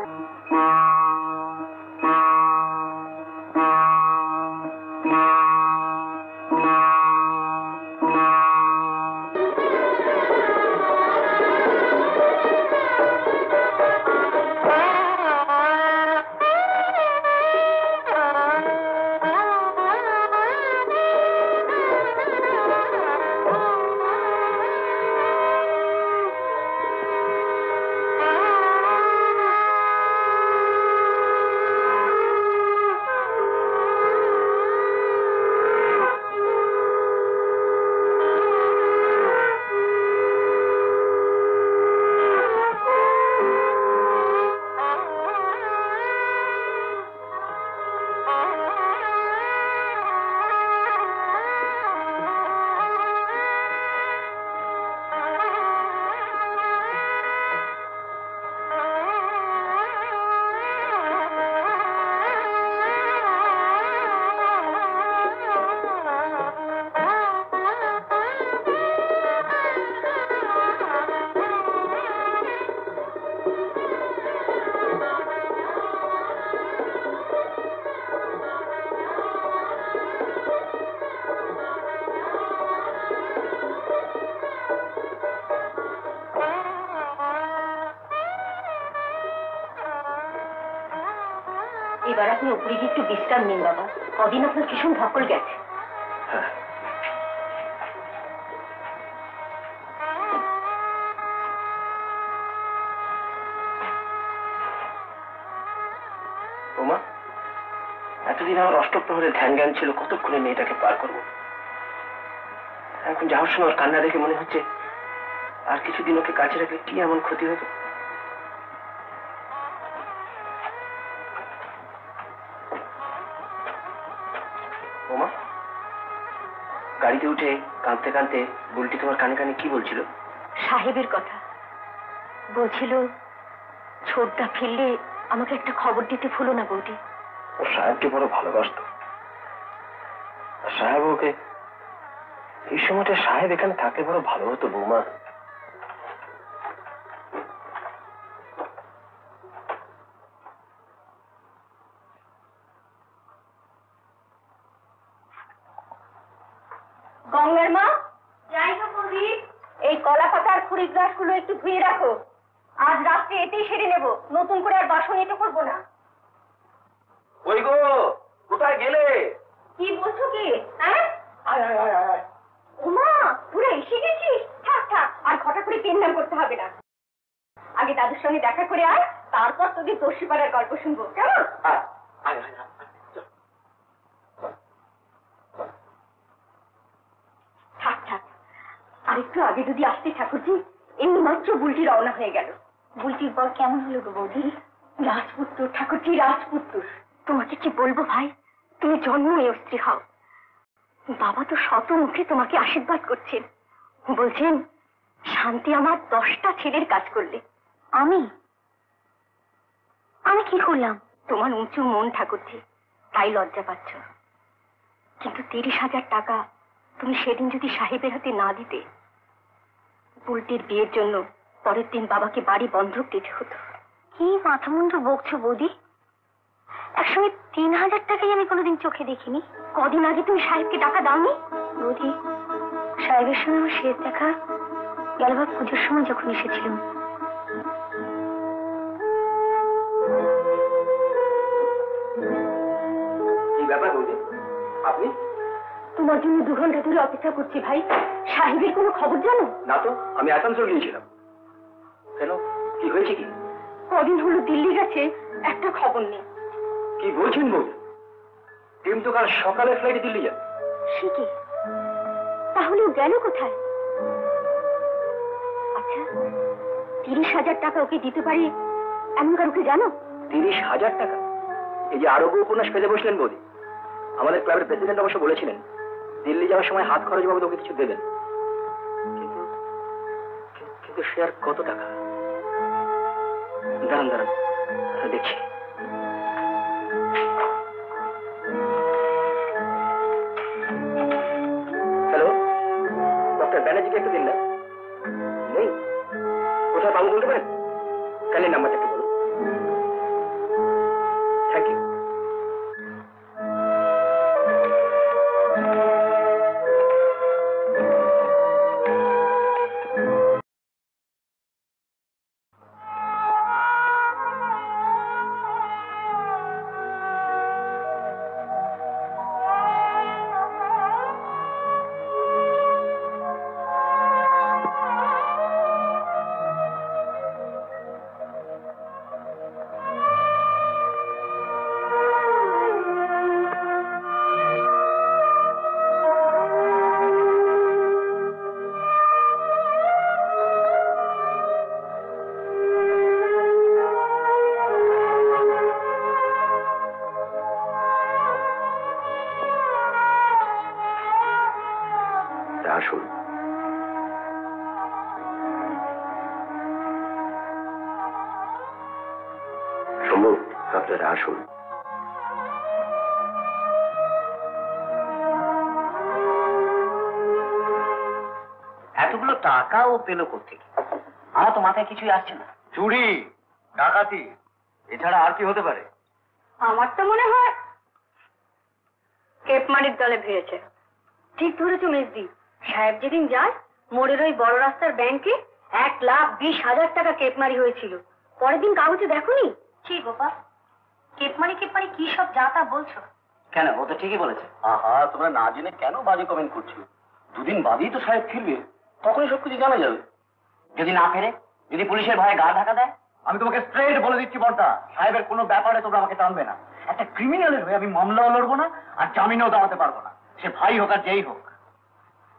এবার আপনি উপরে গিয়ে একটু বিশ্রাম নিন বাবা, কদিন আপনার ভীষণ ধকল গেছে। ওমা, এতদিন আমার অষ্টপ্রহরে ধ্যান জ্ঞান ছিল কতক্ষণে মেয়েটাকে পার করবো। এখন যাওয়ার সময় কান্না দেখে মনে হচ্ছে আর কিছুদিন ওকে কাছে রাখলে কি এমন ক্ষতি হতো। ওমা, গাড়িতে উঠে কাঁদতে কাঁদতে বুলটি তোমার কানে কানে কি বলছিল? সাহেবের কথা বলছিল, ছোটদা ফিরলে আমাকে একটা খবর দিতে ভুলো না বৌদি। ও সাহেবকে বড় ভালোবাসত। সাহেব ওকে এই সময়টা সাহেব এখানে থাকলে বড় ভালো হতো বৌমা। গঙ্গার মা, যাই তো বৌদি, এই কলা পাতার খুঁড়ি গ্লাস গুলো একটু ধুয়ে রাখো। আজ রাত্রে এতেই সেরে নেব, নতুন করে আর বাসন এটো করবো না। ওই গো, কোথায় গেলে? কি বলছো কি? হ্যাঁ, ওমা পুরো এসে গেছিস? থাক থাক, আর ঘটা করে কেন্দাম করতে হবে না। আগে দাদুর সঙ্গে দেখা করে আয়, তারপর তোদের দস্যি পাড়ার গল্প শুনবো, কেমন? থাক থাক, আর একটু আগে যদি আসতে ঠাকুরজি, এই মাত্র বুলটি রওনা হয়ে গেল। বুলটির পর কেমন হলো গো বৌদি? রাজপুত্র ঠাকুরজি, রাজপুত্র। তোমাকে কি বলবো ভাই, তুমি জন্মই স্ত্রী হও। বাবা তো শত মুখে তোমাকে আশীর্বাদ করছেন, বলছেন শান্তি আমার 10টা ছেলের কাজ করলে। আমি আমি কি করলাম? তোমার উঁচু মন ঠাকুরজি, তাই লজ্জা পাচ্ছ। কিন্তু 30,000 টাকা তুমি সেদিন যদি সাহেবের হাতে না দিতে, বুলটির বিয়ের জন্য পরের দিন বাবাকে বাড়ি বন্ধক দিতে হতো। কি মাথা মুন্ডু বকছো বৌদি? একসঙ্গে 3,000 টাকাই আমি কোনোদিন চোখে দেখিনি। কদিন আগে তুমি সাহেবকে টাকা দাওনি? বৌদি, সাহেবের সঙ্গে আমার শেষ দেখা গেলবার পুজোর সময় যখন এসেছিলাম। কি ব্যাপার বৌদি, আপনি? তোমার জন্য 2 ঘন্টা ধরে অপেক্ষা করছি ভাই। সাহেবের কোনো খবর জানো? না তো, আমি আসানসোল গিয়েছিলাম। কেন, কি হয়েছে কি? কদিন হলো দিল্লি গেছে, একটা খবর নেই। কি বলছেন বৌদি? টিম তো কাল সকালে ফ্লাইটে দিল্লি যাবে। সে কি? তাহলে ও গেল কোথায়? আচ্ছা, 30,000 টাকা ওকে দিতে পারি এমন কারুকে জানো? 30,000 টাকা? এই যে আরোগ্য উপন্যাস পেতে বসলেন বৌদি, আমাদের ক্লাবের প্রেসিডেন্ট অবশ্য বলেছিলেন দিল্লি যাওয়ার সময় হাত খরচ বাবদ ওকে কিছু দেবেন। কিন্তু সে আর কত টাকা? দাঁড়ান দাঁড়ান, দেখছি। হ্যালো আসুন। শম্ভু, আপনারা আসুন। এতগুলো টাকা ও পেলো কোত্থেকে? আমার তো মাথায় কিছুই আসছে না। চুরি, ডাকাতি, এছাড়া আর কি হতে পারে? আমার তো মনে হয় কেপমারির দলে ভিড়েছে। ঠিক ধরেছো মেজদি সাহেব, যেদিন যায় মোড়ের ওই বড় রাস্তার ব্যাংকে 1,20,000 টাকা কেপমারি হয়েছিল। পরের দিন কাগজে দেখোনি? কি গোপাল, কেপমারি কি সব যা তা বলছো? কেন, ও তো ঠিকই বলেছে। আহা, তোমরা না জেনে কেন বাজে কমেন্ট করছো? দুদিন বাদেই তো সাহেব ফিরবে, তখনই সবকিছু জানা যাবে। যদি না ফেরে, যদি পুলিশের ভয়ে গা ঢাকা দেয়? আমি তোমাকে স্ট্রেট বলে দিচ্ছি বর্দা, সাহেবের কোনো ব্যাপারে তোমরা আমাকে টানবে না। একটা ক্রিমিনালের হয়ে আমি মামলাও লড়বো না, আর জামিনেও দাঁড়াতে পারবো না, সে ভাই হোক আর যেই হোক।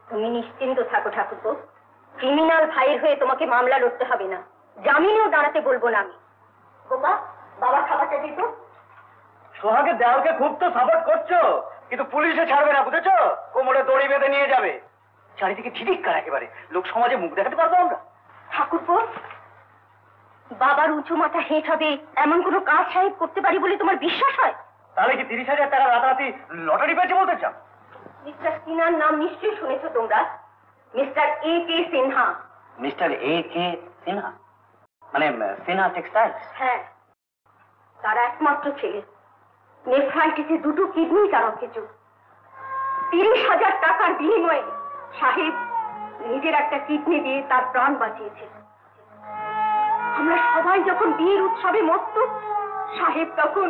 তুমি নিশ্চিন্ত থাকো ঠাকুরপো, ক্রিমিনাল ভাইয়ের হয়ে তোমাকে মামলা লড়তে হবে না, জামিনেও দাঁড়াতে বলবো না আমি। গোপা, বাবা খাবারটা দিত। সোহাগের দেওয়ালকে খুব তো সাপোর্ট করছো, কিন্তু পুলিশে ছাড়বে না, বুঝেছো? কোমরে দড়ি বেঁধে নিয়ে যাবে। চারিদিকে ঝিটিক্কার একেবারে, লোক সমাজে মুখ দেখাতে পারবো আমরা? ঠাকুরপো, বাবার উঁচু মাথা হেঁট হবে এমন কোনো কাজ সাহেব করতে পারি বলে তোমার বিশ্বাস হয়? তাহলে কি 30,000 টাকা রাতারাতি লটারি পেয়েছে বলতে চাও? মিস্টার সিনহার নাম নিশ্চয়ই শুনেছো তোমরা, mister A.K. Sinha. Mister A.K. Sinha মানে সিনহা টেক্সটাইলস? হ্যাঁ, তার একমাত্র ছেলে, নেফ্রাইটিসে 2টো কিডনি তার অকেজো। 30,000 টাকার বিনিময়ে সাহেব নিজের একটা কিডনি দিয়ে তার প্রাণ বাঁচিয়েছে। আমরা সবাই যখন বিয়ের উৎসবে মস্ত, সাহেব তখন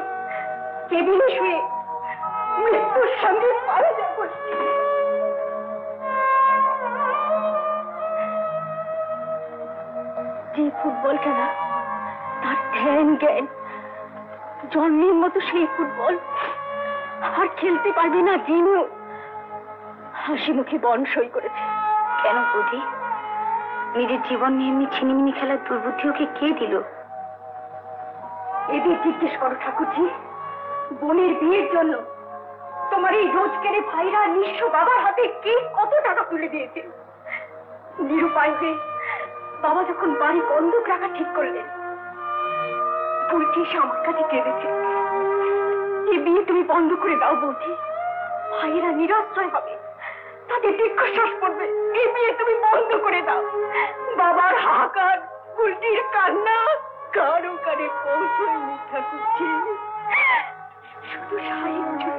কেবিনে শুয়ে মৃত্যুর সঙ্গে পাল্লা করছে। যে ফুটবল খেলা তার ধ্যান জ্ঞান, জন্মের মতো সেই ফুটবল আর খেলতে পারবে না জিনু হাসি মুখে বনসই করেছে। কেন বুঝি নিজের জীবন নিয়ে এমনি ছিনিমিনি খেলার দুর্বুদ্ধি ওকে কে দিল? এদের জিজ্ঞেস করো ঠাকুরজি, বোনের বিয়ের জন্য তোমার এই রোজগারে ভাইরা নিঃস্ব বাবার হাতে কে কত টাকা তুলে দিয়েছে। নিরুপায় হয়ে বাবা যখন বাড়ি বন্ধক রাখা ঠিক করলেন, বৌদি এসে আমার কাছে কেঁদেছে, এই বিয়ে তুমি বন্ধ করে দাও বৌদি, ভাইয়েরা নিরাশ্রয় হবে, তাদের দীর্ঘশ্বাস পড়বে, এই বিয়ে তুমি বন্ধ করে দাও। বাবার হাহাকার, উল্টির কান্না কারো কানে পৌঁছয়নি ঠাকুরজি, শুধু সাহেব ছিল,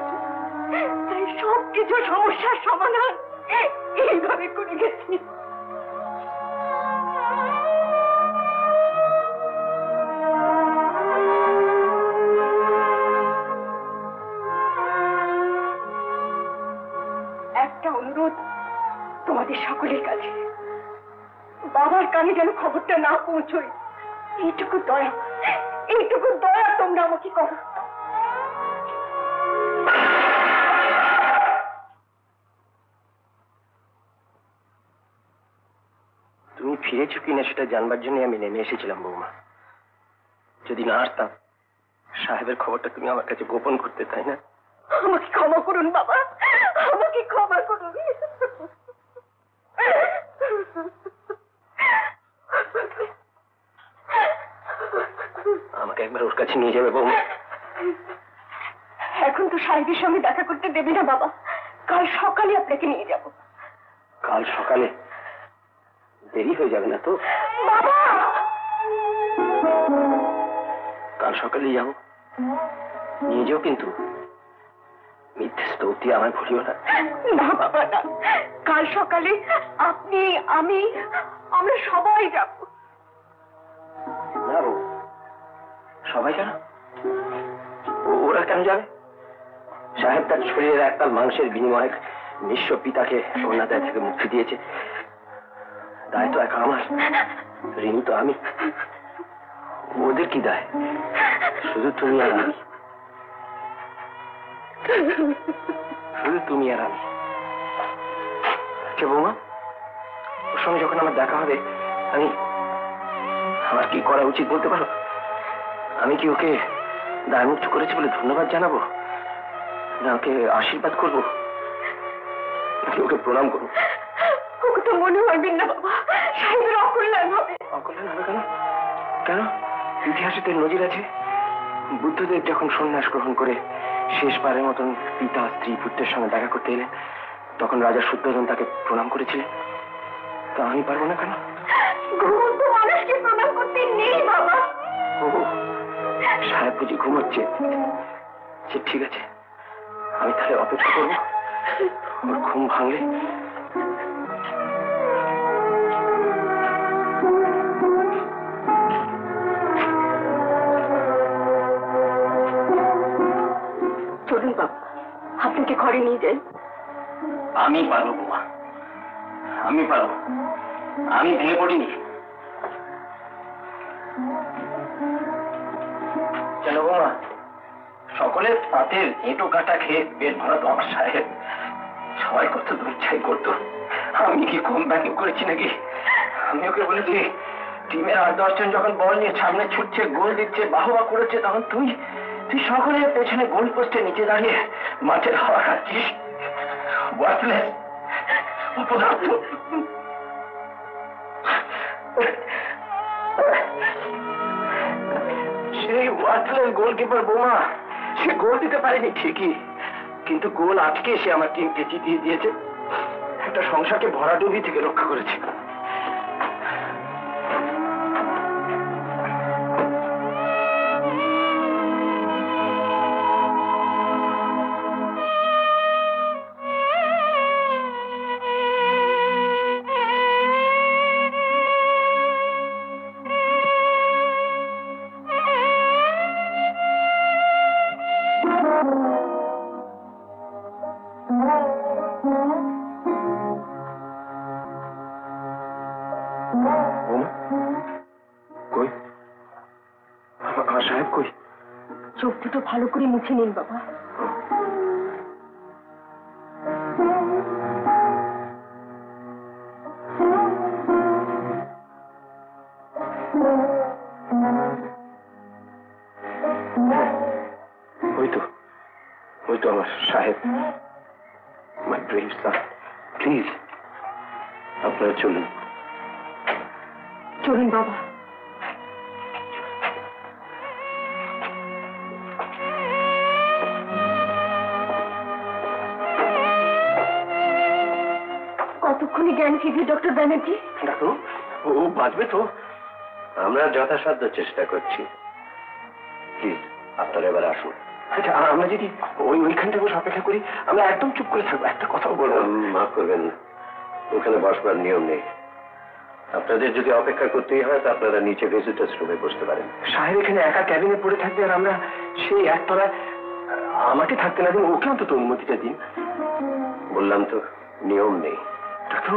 তাই সব কিছু সমস্যার সমাধান এইভাবে করে গেছি। একটা অনুরোধ তোমাদের সকলের কাছে, বাবার কানে যেন খবরটা না পৌঁছয়, এইটুকু দয়া তোমরা আমাকে করো। তুমি ফিরেছো কিনা সেটা জানবার জন্য আমি নেমে এসেছিলাম বৌমা। যদি না আসতাম, সাহেবের খবরটা তুমি আমার কাছে গোপন করতে, তাই না? আমাকে ক্ষমা করুন বাবা, আমাকে ক্ষমা করুন। আমাকে একবার ওর কাছে নিয়ে যাবে বৌমা? এখন তো সাহেবের সঙ্গে দেখা করতে দেবে না বাবা, কাল সকালে আপনাকে নিয়ে যাব। কাল সকালে? দেরি হয়ে যাবে না তো বাবা? কাল সকালে যাবো, নিয়ে যাও, কিন্তু মিথ্যে স্তৌতি আমার ভুলিও না। না বাবা না, কাল সকালে আপনি, আমি, আমরা সবাই যাব। না বউ, সবাই কেন? ওরা কেন যাবে? সাহেব তার শরীরের একতাল মাংসের বিনিময়ে নিঃস্ব পিতাকে অন্যায় থেকে মুক্তি দিয়েছে। দায় তো একা আমার, ঋণী তো আমি। ওদের কি দায়? শুধু তুমি আর আমি, শুধু তুমি আর আমি। বৌমা, ওর সঙ্গে যখন আমার দেখা হবে, আমার কি করা উচিত বলতে পারো? আমি কি ওকে দায়মুক্ত করেছি বলে ধন্যবাদ জানাবো, না ওকে আশীর্বাদ করবো, নাকি ওকে প্রণাম করবো? মনে হবেন না বাবা, সাহেবের অকল্যাণ হবে। অকল্যাণ হবে কেন? কেন? ইতিহাসে তো নজির আছে। বুদ্ধদেব যখন সন্ন্যাস গ্রহণ করে শেষবারের মতন পিতা স্ত্রী পুত্রের সঙ্গে দেখা করতে এলেন, তখন রাজা শুদ্ধোধন তাকে প্রণাম করেছিলেন। তা আমি পারবো না কেন? ঘুমন্ত মানুষকে প্রণাম করতে নেই বাবা। ও, সাহেব বুঝি ঘুমোচ্ছে। ঠিক আছে, আমি তাহলে অপেক্ষা করবো। ওর ঘুম ভাঙলে চলুন বাবা, আপনাকে ঘরে নিয়ে যাই। আমি পারবো বাবা, আমি পারবো। আমি ভেঙে পড়িনি। কেন বৌমা, সকলের পাতের এঁটো কাটা খেয়ে পেট ভরা তো আমার সাহেব। সবাই কত দুচ্ছাই করতো, আমি কি কম ব্যঙ্গ করেছি নাকি? আমি ওকে বলেছি টিমের 8-10 জন যখন বল নিয়ে সামনে ছুটছে, গোল দিচ্ছে, বাহবা করেছে, তখন তুই সকলের পেছনে গোল পোস্টে নিচে দাঁড়িয়ে মাঠের হাওয়া খাচ্ছিস। ওয়ার্থলেস, অপদার্থ। সেই ওয়ার্থলেস গোলকিপার বোমা, সে গোল দিতে পারেনি ঠিকই, কিন্তু গোল আটকে সে আমার টিমকে জিতিয়ে দিয়েছে, একটা সংসারকে ভরাডুবি থেকে রক্ষা করেছে। কই আমার সাহেব, কই? চোখ দুটো ভালো করে মুছে নিন বাবা। ওই তো আমার সাহেব, মাই ব্রেভ সন। প্লিজ আপনারা চলুন। চলুন বাবা। কতক্ষণে জ্ঞান ফিরবে ডক্টর ব্যানার্জি? ডাক্তার, ও বাঁচবে তো? আমরা যথাসাধ্য চেষ্টা করছি। প্লিজ আপনারা এবার আসুন। আচ্ছা, আমরা যদি ওইখানটা বসে অপেক্ষা করি, আমরা একদম চুপ করে থাকবো, একটা কথাও বলবো। মাফ করবেন, ওখানে বসবার নিয়ম নেই। আপনাদের যদি অপেক্ষা করতেই হয়, তা আপনারা নিচে ভিজিটার্স রুমে বসতে পারেন। সাহেব এখানে একা ক্যাবিনে পড়ে থাকবে, আর আমরা সেই একতলায়। আমাকে থাকতে না দিন, ওকে অন্তত অনুমতিটা দিন। বললাম তো, নিয়ম নেই। ডাক্তার,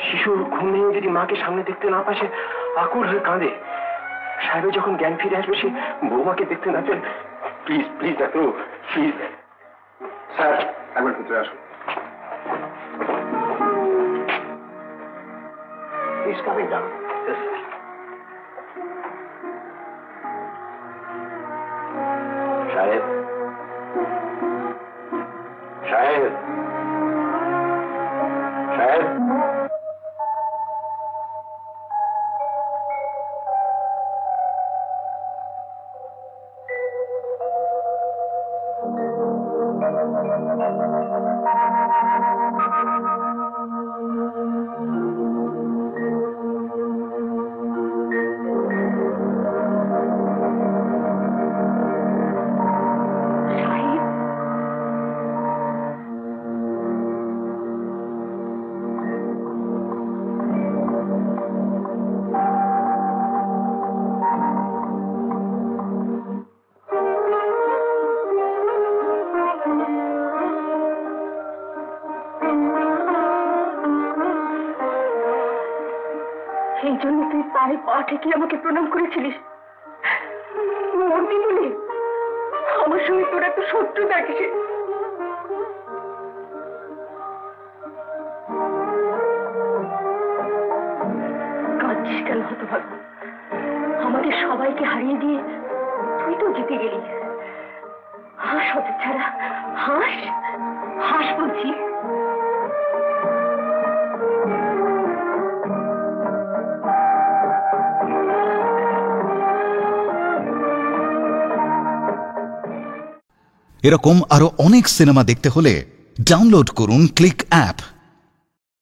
শিশুর ঘুম ভেঙে যদি মাকে সামনে দেখতে না পাশে আকুল হয়ে কাঁদে, সাহেবের যখন জ্ঞান ফিরে আসবে, সে বৌমাকে দেখতে না পেন। Please please doctor, please. Sir, একবার ভিতরে আসুন। Please coming down. সাহেব, সাহেব, সাহেব। এই জন্য তুই পায়ে পা ঠেকে আমাকে প্রণাম করেছিলিস? মরবি বলে আমার সঙ্গে তোর এত শত্রু থাকিস? কাঁদছিস কেন হতভাগ্য? আমাদের সবাইকে হারিয়ে দিয়ে তুই তো জিতে গেলি। হাস হতে ছাড়া, হাস হাস বলছি। এরকম আরো অনেক সিনেমা দেখতে হলে ডাউনলোড করুন ক্লিক অ্যাপ।